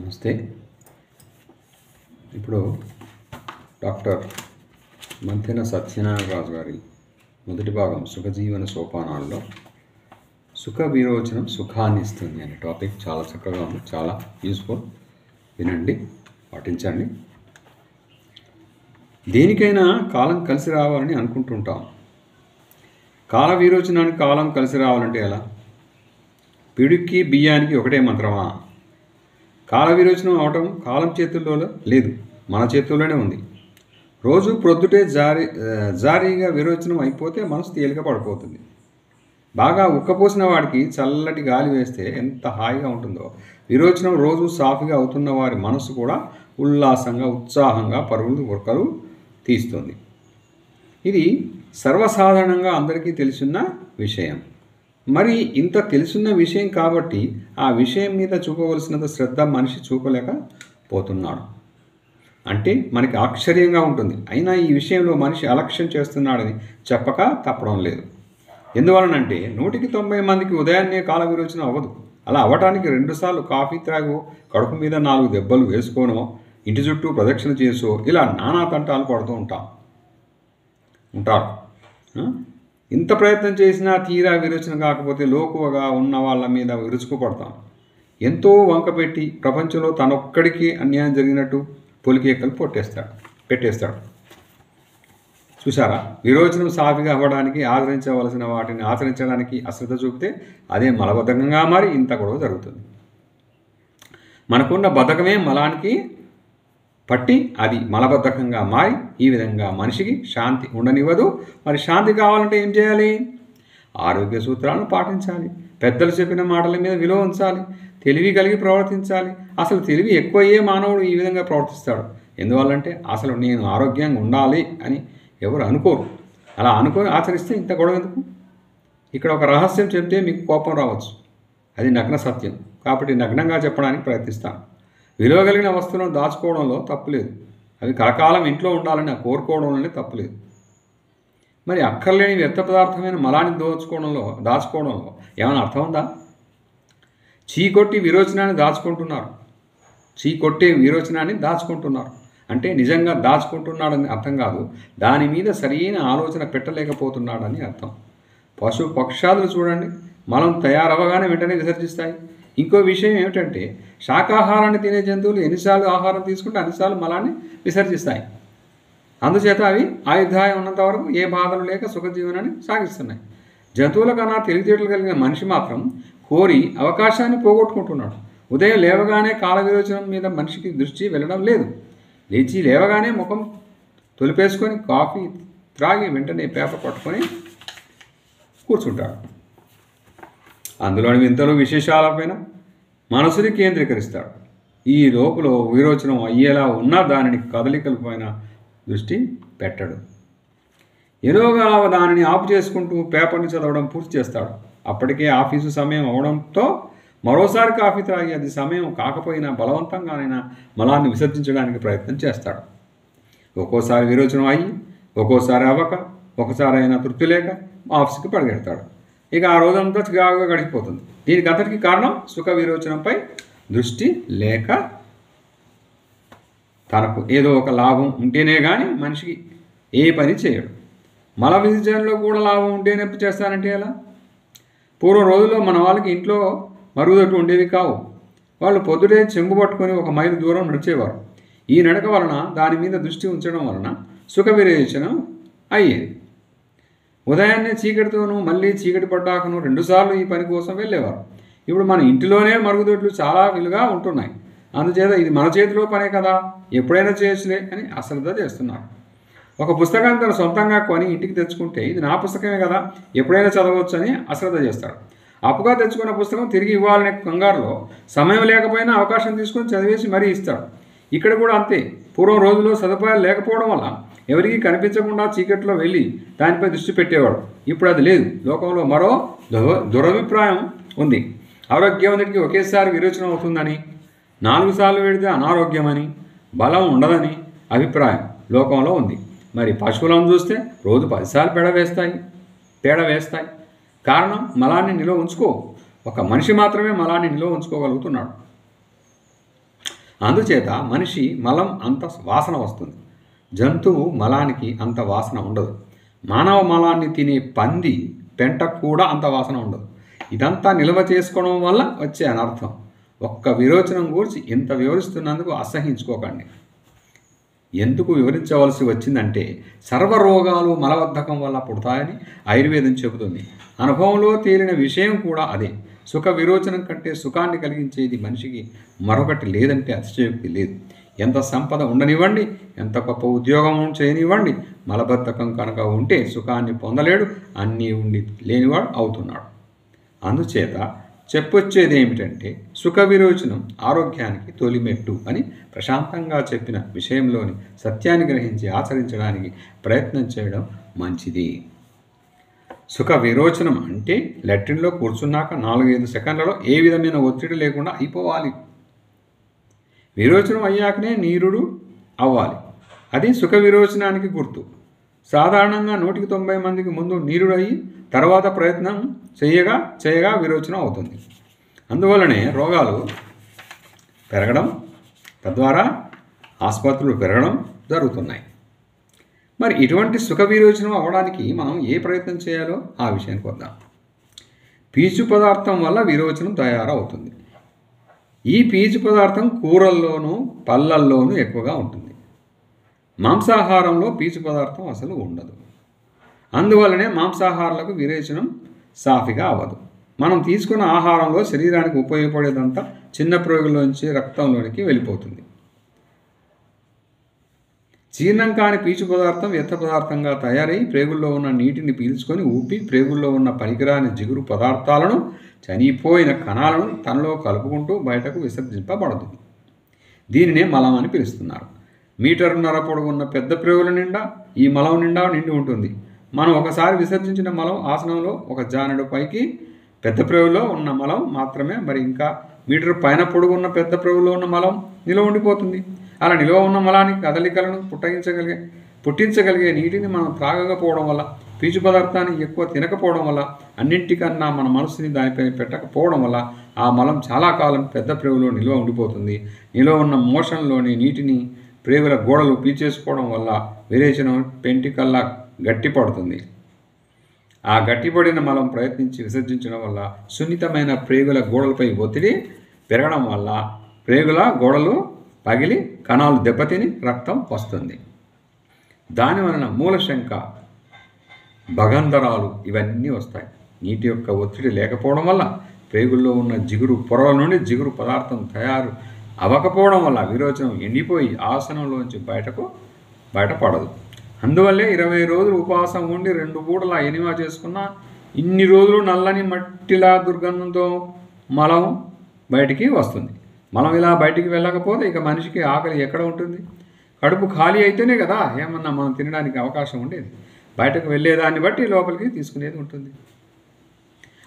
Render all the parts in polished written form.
నమస్తే. ఇప్పుడు డాక్టర్ మంతెన సత్యనారాయణరాజు గారి మొదటి భాగం సుఖజీవన సోపానాల్లో సుఖ విరోచనం సుఖాన్ని ఇస్తుంది అనే టాపిక్ చాలా చక్కగా ఉంది, చాలా యూస్ఫుల్. వినండి, పాటించండి. దేనికైనా కాలం కలిసి రావాలని అనుకుంటుంటాం. కాల విరోచనానికి కాలం కలిసి రావాలంటే ఎలా? పిడుక్కి బియ్యానికి ఒకటే మంత్రమా? కాల విరోచనం అవటం కాలం చేతుల్లో లేదు, మన చేతుల్లోనే ఉంది. రోజు ప్రొద్దుటే జారీగా విరోచనం అయిపోతే మనసు తేలిక పడిపోతుంది. బాగా ఉక్కపోసిన వాడికి చల్లటి గాలి వేస్తే ఎంత హాయిగా ఉంటుందో, విరోచనం రోజు సాఫీగా అవుతున్న వారి మనసు కూడా ఉల్లాసంగా ఉత్సాహంగా ఉరకలు తీస్తుంది. ఇది సర్వసాధారణంగా అందరికీ తెలిసిన విషయం. మరి ఇంత తెలుసున్న విషయం కాబట్టి ఆ విషయం మీద చూపవలసినంత శ్రద్ధ మనిషి చూపలేకపోతున్నాడు. అంటే మనకి ఆశ్చర్యంగా ఉంటుంది. అయినా ఈ విషయంలో మనిషి అలక్ష్యం చేస్తున్నాడని చెప్పక తప్పడం లేదు. ఎందువలనంటే 190 మందికి ఉదయాన్నే కాల విరోచనం అవ్వదు. అలా అవ్వటానికి 2 సార్లు కాఫీ త్రాగో, కడుపు మీద 4 దెబ్బలు వేసుకోనో, ఇంటి చుట్టూ ప్రదక్షిణ చేసో ఇలా నానా తంటాలు పడుతూ ఉంటారు. ఇంత ప్రయత్నం చేసినా తీరా విరోచన కాకపోతే లోకువగా ఉన్న వాళ్ళ మీద విరుచుకుపడతాం. ఎంతో వంకపెట్టి ప్రపంచంలో తనొక్కడికి అన్యాయం జరిగినట్టు పొలికేకలు పెట్టేస్తాడు. చూసారా? విరోచనం సాఫీగా అవ్వడానికి ఆచరించవలసిన వాటిని ఆచరించడానికి అశ్రద్ధ చూపితే అదే మలబద్ధకంగా మారి ఇంత గొడవ జరుగుతుంది. మనకున్న బద్ధకమే మలానికి పట్టి అది మలబద్ధకంగా మారి ఈ విధంగా మనిషికి శాంతి ఉండనివ్వదు. మరి శాంతి కావాలంటే ఏం చేయాలి? ఆరోగ్య సూత్రాలను పాటించాలి. పెద్దలు చెప్పిన మాటల మీద విలువ ఉంచాలి. తెలివి కలిగి ప్రవర్తించాలి. అసలు తెలివి ఎక్కువయ్యే మానవుడు ఈ విధంగా ప్రవర్తిస్తాడు. ఎందువల్లంటే అసలు నేను ఆరోగ్యంగా ఉండాలి అని ఎవరు అనుకోరు. అలా అనుకొని ఆచరిస్తే ఇంత గొడవ ఎందుకు? ఇక్కడ ఒక రహస్యం చెప్తే మీకు కోపం రావచ్చు. అది నగ్న సత్యం కాబట్టి నగ్నంగా చెప్పడానికి ప్రయత్నిస్తాను. విలువ కలిగిన వస్తువులను దాచుకోవడంలో తప్పులేదు. అవి కలకాలం ఇంట్లో ఉండాలని కోరుకోవడంలోనే తప్పులేదు. మరి అక్కర్లేని వ్యర్థ పదార్థమైన మలాన్ని దాచుకోవడంలో ఏమైనా అర్థం ఉందా? చీకొట్టే విరోచనాన్ని దాచుకుంటున్నారు అంటే నిజంగా దాచుకుంటున్నాడని అర్థం కాదు, దాని మీద సరైన ఆలోచన పెట్టలేకపోతున్నాడని అర్థం. పశు పక్షాదులు చూడండి, మలం తయారవగానే వెంటనే విసర్జిస్తాయి. ఇంకో విషయం ఏమిటంటే శాకాహారాన్ని తినే జంతువులు ఎన్నిసార్లు ఆహారం తీసుకుంటే అన్నిసార్లు మలాన్ని విసర్జిస్తాయి. అందుచేత అవి ఆయుర్దాయం ఉన్నంత వరకు ఏ బాధలు లేక సుఖజీవనాన్ని సాగిస్తున్నాయి. జంతువుల కన్నా తెలివితేటలు కలిగిన మనిషి మాత్రం కోరి అవకాశాన్ని పోగొట్టుకుంటున్నాడు. ఉదయం లేవగానే కాల విరోచనం మీద మనిషికి దృష్టి వెళ్ళడం లేదు. లేవగానే ముఖం తొలిపేసుకొని కాఫీ త్రాగి వెంటనే పేపర్ పట్టుకొని కూర్చుంటాడు. అందులోని వింతలు విశేషాలపైన మనసుని కేంద్రీకరిస్తాడు. ఈ లోపల విరోచనం అయ్యేలా ఉన్న దానిని కదలికలపైన దృష్టి పెట్టడు. ఎలాగా దానిని ఆపు చేసుకుంటూ పేపర్ని చదవడం పూర్తి చేస్తాడు. అప్పటికే ఆఫీసు సమయం అవడంతో మరోసారి కాఫీ త్రాగి అది సమయం కాకపోయినా బలవంతంగానైనా మలాన్ని విసర్జించడానికి ప్రయత్నం చేస్తాడు. ఒక్కోసారి విరోచనం అయ్యి, ఒక్కోసారి అవ్వక, ఒకసారి అయినా తృప్తి లేక ఆఫీస్కి పరిగెడతాడు. ఇక ఆ రోజంతా చికాకుగా గడిచిపోతుంది. దీనికి అంతటికి కారణం సుఖ విరోచనంపై దృష్టి లేక. తనకు ఏదో ఒక లాభం ఉంటేనే కానీ మనిషికి ఏ పని చేయడు. మల విసర్జనలో కూడా లాభం ఉంటేనే చేస్తానంటే ఎలా? పూర్వం రోజుల్లో మన వాళ్ళకి ఇంట్లో మరుగుదొడ్లు ఉండేవి కావు. వాళ్ళు పొద్దుటే చెంబు పట్టుకొని 1 మైలు దూరం నడిచేవారు. ఈ నడక వలన దాని మీద దృష్టి ఉంచడం వలన సుఖ విరోచనం అయ్యేది. ఉదయాన్నే చీకటితోనూ మళ్ళీ చీకటి పడ్డాకను 2 సార్లు ఈ పని కోసం వెళ్ళేవారు. ఇప్పుడు మన ఇంటిలోనే మరుగుదొడ్లు చాలా విలుగా ఉంటున్నాయి. అందుచేత ఇది మన చేతిలో పనే కదా, ఎప్పుడైనా చేయొచ్చులే అని అశ్రద్ధ చేస్తున్నారు. ఒక పుస్తకాన్ని తను సొంతంగా కొని ఇంటికి తెచ్చుకుంటే ఇది నా పుస్తకమే కదా, ఎప్పుడైనా చదవచ్చు అని అశ్రద్ధ చేస్తాడు. అప్పుగా తెచ్చుకున్న పుస్తకం తిరిగి ఇవ్వాలనే కంగారులో సమయం లేకపోయినా అవకాశం తీసుకొని చదివేసి మరీ ఇస్తాడు. ఇక్కడ కూడా అంతే. పూర్వం రోజుల్లో సదుపాయాలు లేకపోవడం వల్ల ఎవరికీ కనిపించకుండా చీకట్లో వెళ్ళి దానిపై దృష్టి పెట్టేవాడు. ఇప్పుడు అది లేదు. లోకంలో మరో దురభిప్రాయం ఉంది. ఆరోగ్యవంతుడికి ఒకేసారి విరోచనం అవుతుందని, 4 సార్లు వెడితే అనారోగ్యమని, బలం ఉండదని అభిప్రాయం లోకంలో ఉంది. మరి పశువులను చూస్తే రోజు 10 సార్లు పేడ వేస్తాయి. కారణం మలాన్ని నిల్వ ఉంచుకో. ఒక మనిషి మాత్రమే మలాన్ని నిల్వ ఉంచుకోగలుగుతున్నాడు. అందుచేత మనిషి మలం అంత వాసన వస్తుంది, జంతువు మలానికి అంత వాసన ఉండదు. మానవ మలాన్ని తినే పంది పెంట కూడా అంత వాసన ఉండదు. ఇదంతా నిల్వ చేసుకోవడం వల్ల వచ్చే అనర్థం. ఒక్క విరోచనం గురించి ఇంత వివరిస్తున్నందుకు అసహించుకోకండి. ఎందుకు వివరించవలసి వచ్చిందంటే సర్వరోగాలు మలబద్ధకం వల్ల పుడతాయని ఆయుర్వేదం చెబుతుంది. అనుభవంలో తేలిన విషయం కూడా అదే. సుఖ విరోచనం కంటే సుఖాన్ని కలిగించేది మనిషికి మరొకటి లేదంటే అతిశయోక్తి లేదు. ఎంత సంపద ఉండనివ్వండి, ఎంత గొప్ప ఉద్యోగం చేయనివ్వండి, మలబద్ధకం కనుక ఉంటే సుఖాన్ని పొందలేడు, అన్నీ ఉండి లేనివాడు అవుతున్నాడు. అందుచేత చెప్పొచ్చేది ఏమిటంటే సుఖ విరోచనం ఆరోగ్యానికి తొలిమెట్టు అని ప్రశాంతంగా చెప్పిన విషయంలోని సత్యాన్ని గ్రహించి ఆచరించడానికి ప్రయత్నం చేయడం మంచిది. సుఖ విరోచనం అంటే లెట్రిన్లో కూర్చున్నాక 4-5 సెకండ్లలో ఏ విధమైన ఒత్తిడి లేకుండా అయిపోవాలి. విరోచనం అయ్యాకనే నీరుడు అవ్వాలి. అది సుఖ విరోచనానికి గుర్తు. సాధారణంగా 190 మందికి ముందు నీరుడు అయ్యి తర్వాత ప్రయత్నం చేయగా విరోచనం అవుతుంది. అందువల్లనే రోగాలు పెరగడం, తద్వారా ఆసుపత్రులు పెరగడం జరుగుతున్నాయి. మరి ఇటువంటి సుఖ విరోచనం అవ్వడానికి మనం ఏ ప్రయత్నం చేయాలో ఆ విషయానికి వద్దాం. పీచు పదార్థం వల్ల విరోచనం తయారవుతుంది. ఈ పీచు పదార్థం కూరల్లోనూ పళ్ళల్లోనూ ఎక్కువగా ఉంటుంది. మాంసాహారంలో పీచు పదార్థం అసలు ఉండదు. అందువల్లనే మాంసాహారాలకు విరేచనం సాఫీగా అవ్వదు. మనం తీసుకున్న ఆహారంలో శరీరానికి ఉపయోగపడేదంతా చిన్న ప్రేగుల్లోంచి రక్తంలోనికి వెళ్ళిపోతుంది. జీర్ణం కాని పీచు పదార్థం వ్యర్థ పదార్థంగా తయారై ప్రేగుల్లో ఉన్న నీటిని పీల్చుకొని ఊపి ప్రేగుల్లో ఉన్న పనికిరాని జిగురు పదార్థాలను, చనిపోయిన కణాలను తనలో కలుపుకుంటూ బయటకు విసర్జింపబడుతుంది. దీనినే మలం అని పిలుస్తున్నారు. 1.5 మీటర్ పొడవున్న పెద్ద ప్రేగుల నిండా ఈ మలం నిండా నిండి ఉంటుంది. మనం ఒకసారి విసర్జించిన మలం ఆసనంలో ఒక జానెడు పైకి పెద్ద ప్రేగులో ఉన్న మలం మాత్రమే, మరి ఇంకా 1 మీటర్ పైన పొడుగున్న పెద్ద ప్రేగులో ఉన్న మలం నిల్వ ఉండిపోతుంది. అలా నిల్వ ఉన్న మలానికి కదలికలను పుట్టించగలిగే నీటిని మనం త్రాగకపోవడం వల్ల, పీచు పదార్థాన్ని ఎక్కువ తినకపోవడం వల్ల, అన్నింటికన్నా మన మనసుని దానిపై పెట్టకపోవడం వల్ల ఆ మలం చాలా కాలం పెద్ద ప్రేగులో నిల్వ ఉండిపోతుంది. నిల్వ ఉన్న మోషన్లోని నీటిని ప్రేగుల గోడలు పీల్చేసుకోవడం వల్ల విరేచనం పెంటికల్లా గట్టిపడుతుంది. ఆ గట్టిపడిన మలం ప్రయత్నించి విసర్జించడం వల్ల సున్నితమైన ప్రేగుల గోడలపై ఒత్తిడి పెరగడం వల్ల ప్రేగుల గోడలు పగిలి కణాలు దెబ్బతిని రక్తం వస్తుంది. దానివలన మూలశంక, భగంధరాలు ఇవన్నీ వస్తాయి. నీటి యొక్క ఒత్తిడి లేకపోవడం వల్ల ప్రేగుల్లో ఉన్న జిగురు పొరల నుండి జిగురు పదార్థం తయారు అవ్వకపోవడం వల్ల విరోచనం ఎండిపోయి ఆసనంలోంచి బయటపడదు. అందువల్లే 20 రోజులు ఉపవాసం ఉండి 2 పూటలా ఎనిమా చేసుకున్న ఇన్ని రోజులు నల్లని మట్టిలా దుర్గంధంతో మలం బయటికి వస్తుంది. మలం ఇలా బయటికి వెళ్ళకపోతే ఇక మనిషికి ఆకలి ఎక్కడ ఉంటుంది? కడుపు ఖాళీ అయితేనే కదా ఏమన్నా మనం తినడానికి అవకాశం ఉండేది. బయటకు వెళ్ళేదాన్ని బట్టి లోపలికి తీసుకునేది ఉంటుంది.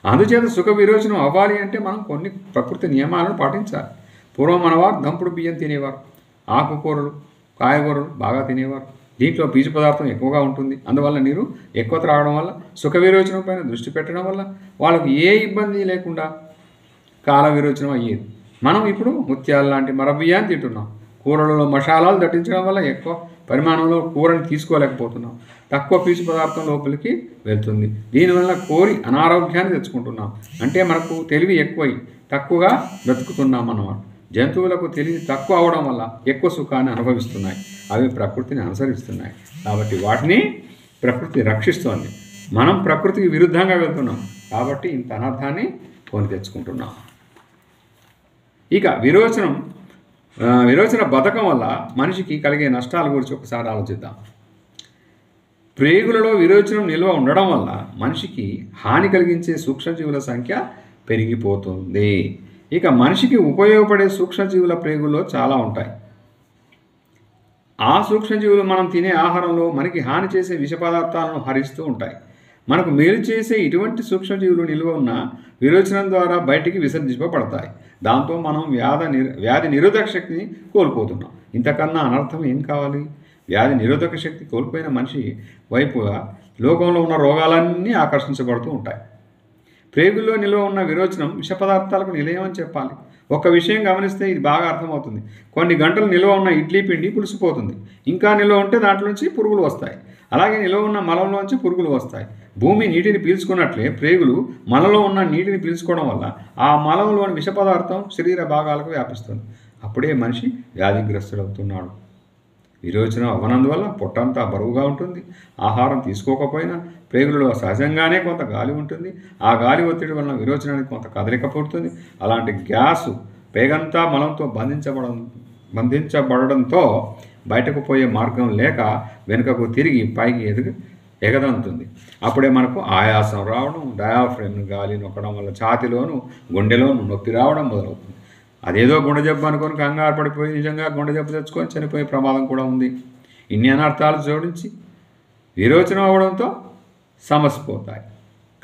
అందుచేత సుఖ విరోచనం అవ్వాలి అంటే మనం కొన్ని ప్రకృతి నియమాలను పాటించాలి. పూర్వం మనవారు దంపుడు బియ్యం తినేవారు, ఆకుకూరలు, కాయగూరలు బాగా తినేవారు. దీంట్లో పీచు పదార్థం ఎక్కువగా ఉంటుంది. అందువల్ల నీరు ఎక్కువ త్రాగడం వల్ల, సుఖ విరోచనం పైన దృష్టి పెట్టడం వల్ల వాళ్ళకు ఏ ఇబ్బంది లేకుండా కాల విరోచనం అయ్యేది. మనం ఇప్పుడు ముత్యాలు లాంటి మరబియ్యాన్ని తింటున్నాం. కూరలలో మసాలాలు దట్టించడం వల్ల ఎక్కువ పరిమాణంలో కూరని తీసుకోలేకపోతున్నాం. తక్కువ పీచు పదార్థం లోపలికి వెళ్తుంది. దీనివల్ల కోరి అనారోగ్యాన్ని తెచ్చుకుంటున్నాం. అంటే మనకు తెలివి ఎక్కువై తక్కువగా బ్రతుకుతున్నాం అన్నమాట. జంతువులకు తెలివి తక్కువ అవడం వల్ల ఎక్కువ సుఖాన్ని అనుభవిస్తున్నాయి. అవి ప్రకృతిని అనుసరిస్తున్నాయి. కాబట్టి వాటిని ప్రకృతి రక్షిస్తోంది. మనం ప్రకృతికి విరుద్ధంగా వెళ్తున్నాం. కాబట్టి ఇంత అనర్థాన్ని కొని తెచ్చుకుంటున్నాం. ఇక విరోచన బద్ధకం వల్ల మనిషికి కలిగే నష్టాల గురించి ఒకసారి ఆలోచిద్దాం. ప్రేగులలో విరోచనం నిల్వ ఉండడం వల్ల మనిషికి హాని కలిగించే సూక్ష్మజీవుల సంఖ్య పెరిగిపోతుంది. ఇక మనిషికి ఉపయోగపడే సూక్ష్మజీవుల ప్రేగుల్లో చాలా ఉంటాయి. ఆ సూక్ష్మజీవులు మనం తినే ఆహారంలో మనకి హాని చేసే విష పదార్థాలను హరిస్తూ ఉంటాయి. మనకు మేలు చేసే ఇటువంటి సూక్ష్మజీవులు నిల్వ ఉన్న విరోచనం ద్వారా బయటికి విసర్జింపబడతాయి. దాంతో మనం వ్యాధి నిరోధక శక్తిని కోల్పోతున్నాం. ఇంతకన్నా అనర్థం ఏం కావాలి? వ్యాధి నిరోధక శక్తి కోల్పోయిన మనిషి వైపుగా లోకంలో ఉన్న రోగాలన్నీ ఆకర్షించబడుతూ ఉంటాయి. ప్రేగుల్లో నిల్వ ఉన్న విరోచనం విష పదార్థాలకు నిలయం అని చెప్పాలి. ఒక విషయం గమనిస్తే ఇది బాగా అర్థమవుతుంది. కొన్ని గంటలు నిల్వ ఉన్న ఇడ్లీ పిండి పులిసిపోతుంది. ఇంకా నిల్వ ఉంటే దాంట్లో నుంచి పురుగులు వస్తాయి. అలాగే నిల్వ ఉన్న మలంలోంచి పురుగులు వస్తాయి. భూమి నీటిని పీల్చుకున్నట్లే ప్రేగులు మలలో ఉన్న నీటిని పీల్చుకోవడం వల్ల ఆ మలంలోని విష పదార్థం శరీర భాగాలకు వ్యాపిస్తుంది. అప్పుడే మనిషి వ్యాధిగ్రస్తుడవుతున్నాడు. విరోచనం అవ్వనందువల్ల పొట్టంతా బరువుగా ఉంటుంది. ఆహారం తీసుకోకపోయినా ప్రేగులలో సహజంగానే కొంత గాలి ఉంటుంది. ఆ గాలి ఒత్తిడి వలన విరోచనానికి కొంత కదలిక పుడుతుంది. అలాంటి గ్యాసు పేగంతా మలంతో బంధించబడడంతో బయటకు పోయే మార్గం లేక వెనుకకు తిరిగి పైకి ఎగదంతుంది. అప్పుడే మనకు ఆయాసం రావడం, డయాఫ్రమ్ గాలి నొక్కడం వల్ల ఛాతిలోను గుండెలోను నొప్పి రావడం మొదలవుతుంది. అదేదో గుండె జబ్బు అనుకొని కంగారు పడిపోయి నిజంగా గుండె జబ్బు తెచ్చుకొని చనిపోయే ప్రమాదం కూడా ఉంది. ఇన్ని అనర్థాలు జోడించి విరోచనం అవ్వడంతో సమసిపోతాయి.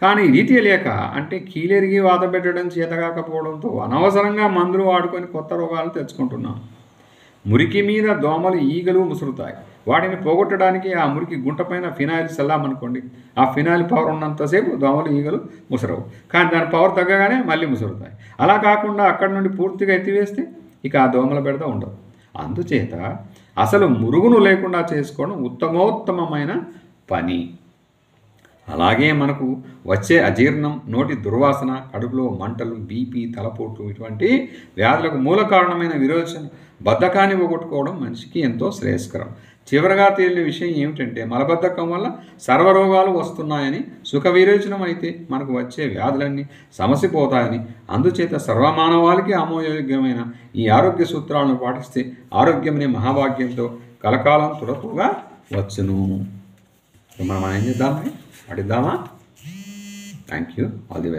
కానీ ఇది తెలియక, అంటే కీలెరిగి వాత పెట్టడం చేతకాకపోవడంతో అనవసరంగా మందులు వాడుకొని కొత్త రోగాలు తెచ్చుకుంటున్నాం. మురికి మీద దోమలు ఈగలు ముసురుతాయి. వాటిని పోగొట్టడానికి ఆ మురికి గుంటపైన ఫినాయిల్ చల్లామనుకోండి, ఆ ఫినాయిల్ పవర్ ఉన్నంతసేపు దోమలు ఈగలు ముసరవు. కానీ దాని పవర్ తగ్గగానే మళ్ళీ ముసురుతాయి. అలా కాకుండా అక్కడి నుండి పూర్తిగా ఎత్తివేస్తే ఇక ఆ దోమల బెడద ఉండదు. అందుచేత అసలు మురుగును లేకుండా చేసుకోవడం ఉత్తమోత్తమమైన పని. అలాగే మనకు వచ్చే అజీర్ణం, నోటి దుర్వాసన, కడుపులో మంటలు, బీపీ, తలపోటు ఇటువంటి వ్యాధులకు మూల కారణమైన విరోచన బద్ధకాన్ని పోగొట్టుకోవడం మనిషికి ఎంతో శ్రేయస్కరం. చివరగా తేలిన విషయం ఏమిటంటే మలబద్ధకం వల్ల సర్వరోగాలు వస్తున్నాయని, సుఖ విరోచనం అయితే మనకు వచ్చే వ్యాధులన్నీ సమసిపోతాయని. అందుచేత సర్వమానవాళికి ఆమోదయోగ్యమైన ఈ ఆరోగ్య సూత్రాలను పాటిస్తే ఆరోగ్యమనే మహాభాగ్యంతో కలకాలం తుడపుగా వచ్చును. మనం ఏం చేద్దామని అడిద్దామా? Thank you. All the best.